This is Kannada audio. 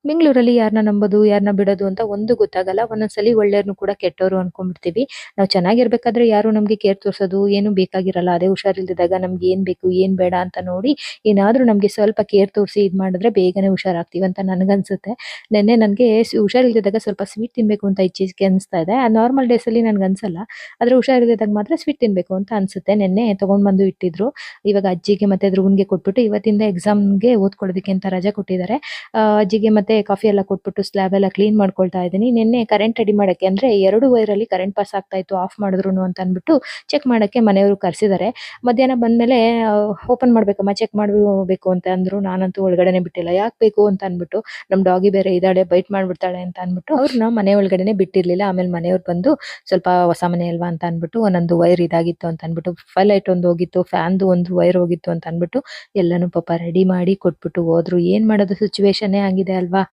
ಬೆಂಗಳೂರಲ್ಲಿ ಯಾರನ್ನ ನಂಬೋದು, ಯಾರನ್ನ ಬಿಡೋದು ಅಂತ ಒಂದು ಗೊತ್ತಾಗಲ್ಲ. ಒಂದೊಂದ್ಸಲಿ ಒಳ್ಳೆಯವ್ರನ್ನು ಕೂಡ ಕೆಟ್ಟವ್ರು ಅನ್ಕೊಂಡ್ಬಿಡ್ತೀವಿ. ನಾವು ಚೆನ್ನಾಗಿರ್ಬೇಕಾದ್ರೆ ಯಾರು ನಮ್ಗೆ ಕೇರ್ ತೋರ್ಸೋದು ಏನು ಬೇಕಾಗಿರಲ್ಲ. ಅದೇ ಹುಷಾರಿಲ್ದಿದ್ದಾಗ ನಮ್ಗೆ ಏನ್ ಬೇಕು, ಏನ್ ಬೇಡ ಅಂತ ನೋಡಿ ಏನಾದ್ರೂ ನಮ್ಗೆ ಸ್ವಲ್ಪ ಕೇರ್ ತೋರಿಸಿ ಇದ್ ಮಾಡಿದ್ರೆ ಬೇಗನೆ ಹುಷಾರಾಗ್ತೀವಿ ಅಂತ ನನ್ಗನ್ಸುತ್ತೆ. ನೆನ್ನೆ ನನ್ಗೆ ಹುಷಾರಿಲ್ದಿದ್ದಾಗ ಸ್ವಲ್ಪ ಸ್ವೀಟ್ ತಿನ್ಬೇಕು ಅಂತ ಇತ್ತೀಚೆಗೆ ಅನಿಸ್ತಾ ಇದೆ. ನಾರ್ಮಲ್ ಡೇಸ್ ಅಲ್ಲಿ ನನ್ಗನ್ಸಲ್ಲ. ಆದ್ರೆ ಹುಷಾರಿಲ್ದಿದ್ದಾಗ ಮಾತ್ರ ಸ್ವೀಟ್ ತಿನ್ಬೇಕು ಅಂತ ಅನ್ಸುತ್ತೆ. ನೆನ್ನೆ ತಗೊಂಡ್ ಬಂದು ಇಟ್ಟಿದ್ರು. ಇವಾಗ ಅಜ್ಜಿಗೆ ಮತ್ತೆ ಧ್ರುವನ್ಗೆ ಕೊಟ್ಬಿಟ್ಟು ಇವತ್ತಿಂದ ಎಕ್ಸಾಮ್‌ಗೆ ಓದ್ಕೊಳ್ಳೋದಕ್ಕೆ ಅಂತ ರಜೆ ಕೊಟ್ಟಿದ್ದಾರೆ. ಅಜ್ಜಿಗೆ ಮತ್ತೆ ಕಾಫಿ ಎಲ್ಲ ಕೊಟ್ಬಿಟ್ಟು ಸ್ಲ್ಯಾಬ್ ಎಲ್ಲ ಕ್ಲೀನ್ ಮಾಡ್ಕೊಳ್ತಾ ಇದ್ದೀನಿ. ನಿನ್ನೆ ಕರೆಂಟ್ ರೆಡಿ ಮಾಡಕ್ಕೆ ಅಂದ್ರೆ 2 ವೈರಲ್ಲಿ ಕರೆಂಟ್ ಪಾಸ್ ಆಗ್ತಾ ಇತ್ತು ಆಫ್ ಮಾಡಿದ್ರುನು ಅಂತ ಅಂದ್ಬಿಟ್ಟು ಚೆಕ್ ಮಾಡಕ್ಕೆ ಮನೆಯವರು ಕರ್ಸಿದ್ದಾರೆ. ಮಧ್ಯಾಹ್ನ ಬಂದ್ಮೇಲೆ ಓಪನ್ ಮಾಡ್ಬೇಕಮ್ಮ ಚೆಕ್ ಮಾಡ್ಬೇಕು ಅಂತ ಅಂದ್ರು. ನಾನಂತೂ ಒಳಗಡೆನೆ ಬಿಟ್ಟಿಲ್ಲ. ಯಾಕ್ ಬೇಕು ಅಂತ ಅಂದ್ಬಿಟ್ಟು ನಮ್ ಡಾಗಿ ಬೇರೆ ಇದ್ದಾಳೆ ಬೈಟ್ ಮಾಡ್ಬಿಡ್ತಾಳೆ ಅಂತ ಅಂದ್ಬಿಟ್ಟು ಅವ್ರನ್ನ ಮನೆ ಒಳಗಡೆನೆ ಬಿಟ್ಟಿರ್ಲಿಲ್ಲ. ಆಮೇಲೆ ಮನೆಯವ್ರು ಬಂದು ಸ್ವಲ್ಪ ಹೊಸ ಮನೆ ಅಲ್ವಾ ಅಂತ ಅಂದ್ಬಿಟ್ಟು ಒಂದೊಂದು ವೈರ್ ಇದಾಗಿತ್ತು ಅಂತ ಅಂದ್ಬಿಟ್ಟು ಲೈಟ್ ಒಂದು ಹೋಗಿತ್ತು, ಫ್ಯಾನ್‌ದು ಒಂದು ವೈರ್ ಹೋಗಿತ್ತು ಅಂತ ಅಂದ್ಬಿಟ್ಟು ಎಲ್ಲಾನು ಪಾಪ ರೆಡಿ ಮಾಡಿ ಕೊಟ್ಬಿಟ್ಟು ಹೋದ್ರು. ಏನ್ ಮಾಡೋದು ಸಿಚುವೇಶನ್ನೇ ಹಂಗಿದೆ ಅಲ್ವಾ?